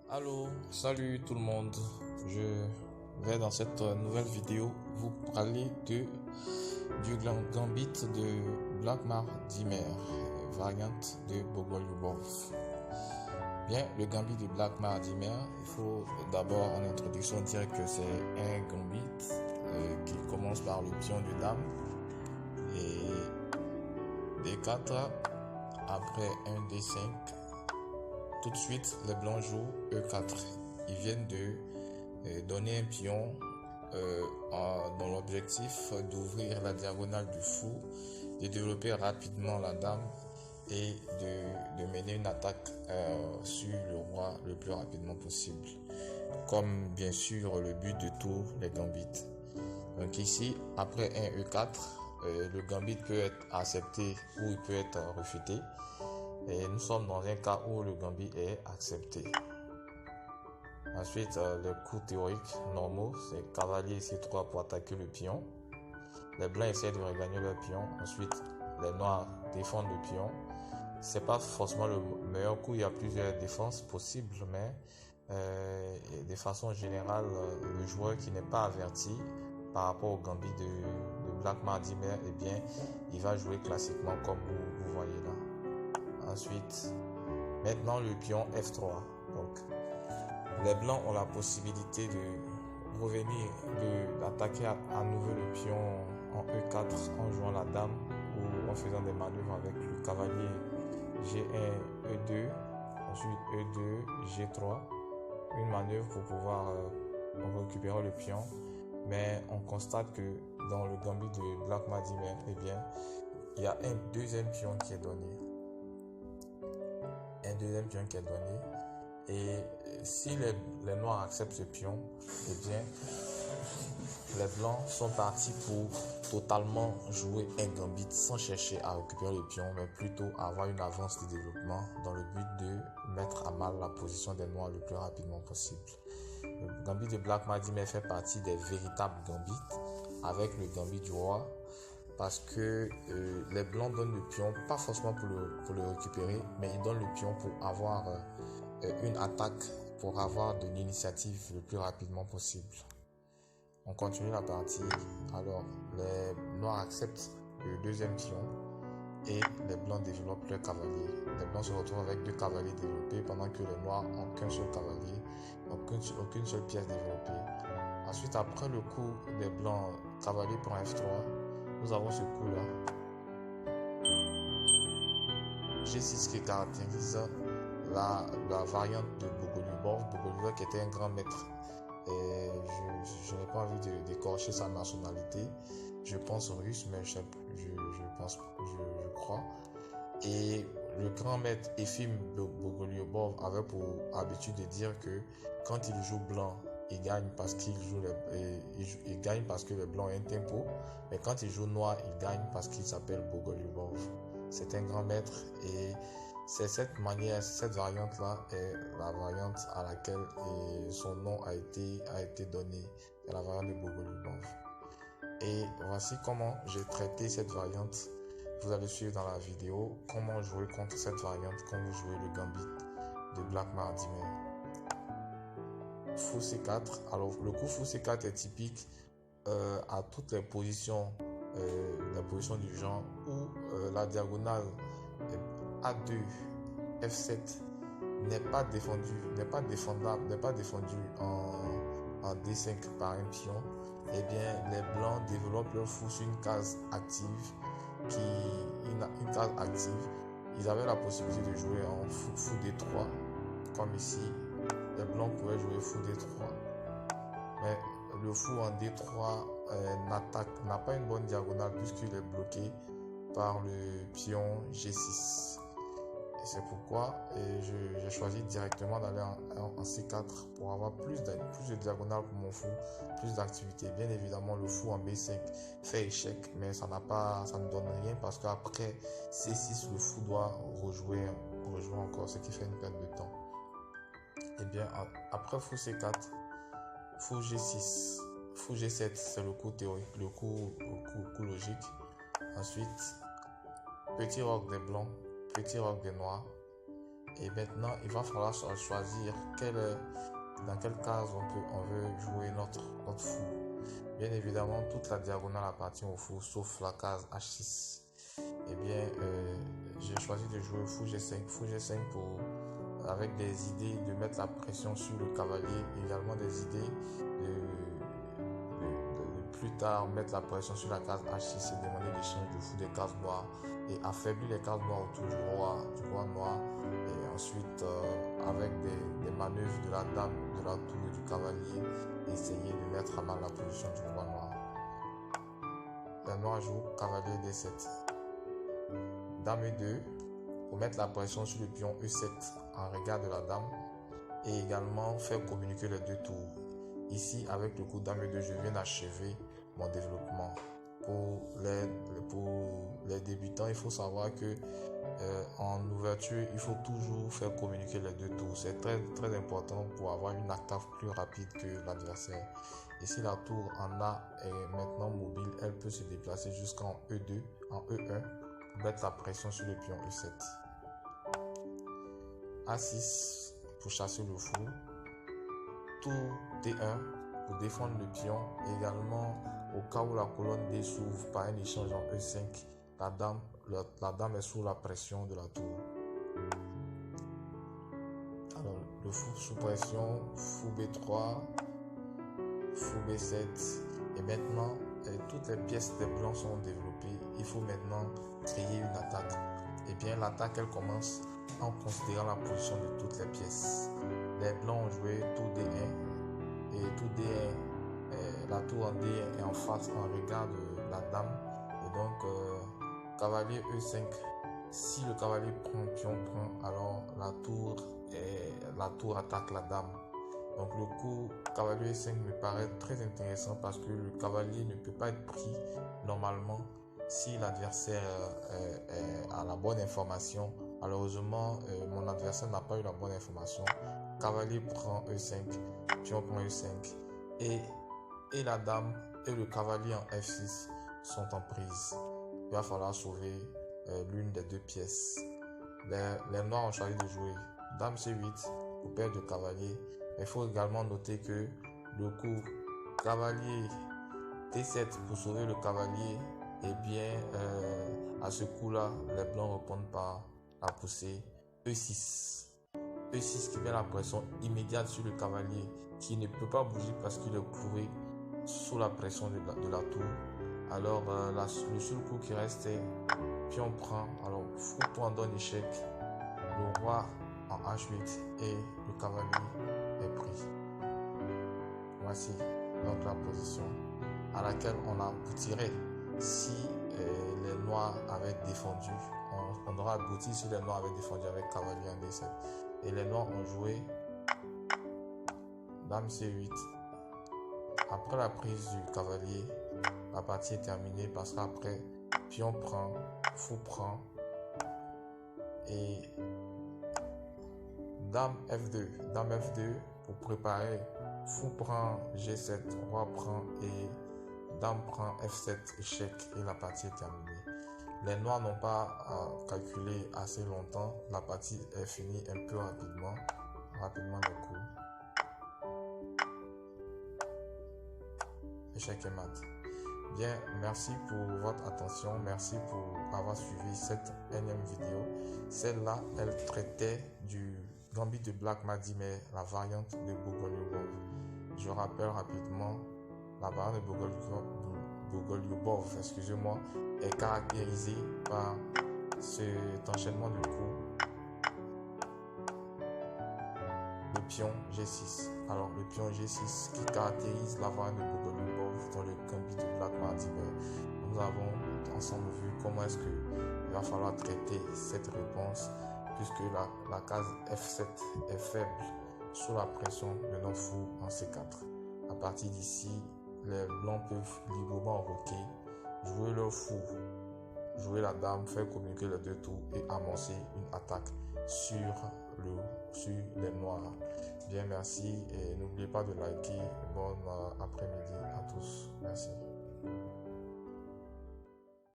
Allô, salut tout le monde. Je vais dans cette nouvelle vidéo vous parler du gambit de Blackmar Dimer, variante de Bogolyubov. Bien, le gambit de Blackmar Dimer, il faut d'abord en introduction dire que c'est un gambit qui commence par le pion de dame et D4 après un D5. Tout de suite, les blancs jouent E4. Ils viennent de donner un pion dans l'objectif d'ouvrir la diagonale du fou, de développer rapidement la dame et de mener une attaque sur le roi le plus rapidement possible. Comme bien sûr le but de tous les gambits. Donc ici, après un E4, le gambit peut être accepté ou il peut être refuté. Et nous sommes dans un cas où le gambit est accepté. Ensuite, les coups théoriques normaux, c'est cavalier C3 pour attaquer le pion. Les blancs essaient de regagner leur pion. Ensuite, les noirs défendent le pion. C'est pas forcément le meilleur coup, il y a plusieurs défenses possibles, mais de façon générale, le joueur qui n'est pas averti par rapport au gambit de Blackmar Dimer, eh bien, il va jouer classiquement comme vous voyez là. Ensuite, maintenant le pion F3. Donc, les blancs ont la possibilité de revenir, d'attaquer à nouveau le pion en E4 en jouant la dame ou en faisant des manœuvres avec le cavalier G1, E2, ensuite E2, G3. Une manœuvre pour pouvoir récupérer le pion. Mais on constate que dans le gambit de Blackmar Dimer, eh bien, il y a un deuxième pion qui est donné. Et si les noirs acceptent ce pion, eh bien les blancs sont partis pour totalement jouer un gambit sans chercher à récupérer le pion, mais plutôt avoir une avance de développement dans le but de mettre à mal la position des noirs le plus rapidement possible. Le gambit de Blackmar Dimer fait partie des véritables gambits avec le gambit du roi, parce que les blancs donnent le pion, pas forcément pour le récupérer, mais ils donnent le pion pour avoir une attaque, pour avoir de l'initiative le plus rapidement possible. On continue la partie. Alors, les noirs acceptent le deuxième pion et les blancs développent leur cavalier. Les blancs se retrouvent avec deux cavaliers développés pendant que les noirs n'ont qu'un seul cavalier, aucune seule pièce développée. Ensuite, après le coup des blancs, cavalier prend F3, nous avons ce coup là G6 qui caractérise la variante de Bogolyubov qui était un grand maître. Et je n'ai pas envie d'écorcher sa nationalité, je pense russe, mais je crois. Et le grand maître Efim Bogolyubov avait pour habitude de dire que quand il joue blanc, il gagne parce il gagne parce que les blancs ont un tempo, mais quand il joue noir, il gagne parce qu'il s'appelle Bogolyubov. C'est un grand maître et c'est cette variante-là est la variante à laquelle son nom a été donné. C'est la variante de Bogolyubov. Et voici comment j'ai traité cette variante. Vous allez suivre dans la vidéo comment jouer contre cette variante quand vous jouez le gambit de Blackmar Dimer. Fou C4. Alors le coup Fou C4 est typique à toutes les positions du genre où la diagonale A2 F7 n'est pas défendable en D5 par un pion. Eh bien, les blancs développent leur fou sur une case active ils avaient la possibilité de jouer en fou D3 comme ici. Les blancs pouvaient jouer fou D3, mais le fou en D3 n'a pas une bonne diagonale puisqu'il est bloqué par le pion G6. Et c'est pourquoi j'ai choisi directement d'aller en C4 pour avoir plus de diagonale pour mon fou, plus d'activité. Bien évidemment, le fou en B5 fait échec, mais ça ne donne rien parce qu'après C6, le fou doit rejouer encore, ce qui fait une perte de temps. Et bien, après fou C4, fou G6, fou G7, c'est le coup théorique, le coup logique. Ensuite, petit roc des blancs, petit roc des noirs. Et maintenant, il va falloir choisir dans quelle case on veut jouer notre fou. Bien évidemment, toute la diagonale appartient au fou, sauf la case H6. Eh bien, j'ai choisi de jouer fou G5. Fou G5 avec des idées de mettre la pression sur le cavalier, également des idées de plus tard mettre la pression sur la case H6 et demander l'échange de fou des cases noires et affaiblir les cases noires autour du roi noir, et ensuite avec des manœuvres de la dame, de la tour et du cavalier, essayer de mettre à mal la position du roi noir. Le noir joue cavalier D7, dame E2 pour mettre la pression sur le pion E7 en regard de la dame et également faire communiquer les deux tours. Ici, avec le coup dame E2, je viens d'achever mon développement. Pour les débutants, il faut savoir que en ouverture, il faut toujours faire communiquer les deux tours. C'est très, très important pour avoir une attaque plus rapide que l'adversaire. Et si la tour en A est maintenant mobile, elle peut se déplacer jusqu'en E2, en E1, pour mettre la pression sur le pion E7. A6 pour chasser le fou. Tour D1 pour défendre le pion. Et également, au cas où la colonne D s'ouvre par un échange en E5, la dame est sous la pression de la tour. Alors, le fou sous pression, fou B3, fou B7. Et maintenant, toutes les pièces des blancs sont développées. Il faut maintenant créer une attaque. Et bien, l'attaque, elle commence en considérant la position de toutes les pièces. Les blancs ont joué tour D1. Et tour D1, la tour en D1 est en face, en regard de la dame. Et donc, cavalier E5. Si le cavalier prend, pion prend, alors la tour attaque la dame. Donc le coup cavalier E5 me paraît très intéressant parce que le cavalier ne peut pas être pris normalement si l'adversaire a la bonne information. Malheureusement, mon adversaire n'a pas eu la bonne information. Cavalier prend E5, pion prend E5 et la dame et le cavalier en F6 sont en prise. Il va falloir sauver l'une des deux pièces. Les noirs ont choisi de jouer dame C8 pour perdre le cavalier. Mais il faut également noter que le coup cavalier D7 pour sauver le cavalier, et bien à ce coup-là, les blancs répondent par la poussée E6. E6 qui met la pression immédiate sur le cavalier qui ne peut pas bouger parce qu'il est cloué sous la pression de la tour. Alors le seul coup qui reste est pion prend. Alors fou en donne échec. Le roi en H8 et le cavalier est pris. Voici donc la position à laquelle on a aboutiré si les noirs avaient défendu. On aura abouti si les noirs avaient défendu avec cavalier en D7. Et les noirs ont joué dame C8. Après la prise du cavalier, la partie est terminée parce qu'après, pion prend, fou prend et dame F2. Dame F2 pour préparer, fou prend G7, roi prend et dame prend F7, échec et la partie est terminée. Les noirs n'ont pas calculé assez longtemps, la partie est finie un peu rapidement les coups. Échec et mat. Bien, merci pour votre attention, merci pour avoir suivi cette énième vidéo. Celle-là, elle traitait du gambit de Black Madi, mais la variante de Bogolyubov. Je rappelle rapidement, la variante de Bogolyubov, excusez-moi, est caractérisée par cet enchaînement de coups. Le pion G6. Alors le pion G6 qui caractérise la variante de Bogolyubov dans le gambit de Black Madi. Nous avons ensemble vu comment est-ce qu'il va falloir traiter cette réponse puisque la case F7 est faible sous la pression de notre fou en C4. À partir d'ici, les blancs peuvent librement roquer, jouer leur fou, jouer la dame, faire communiquer les deux tours et amorcer une attaque sur les noirs. Bien, merci et n'oubliez pas de liker. Bon après-midi à tous. Merci.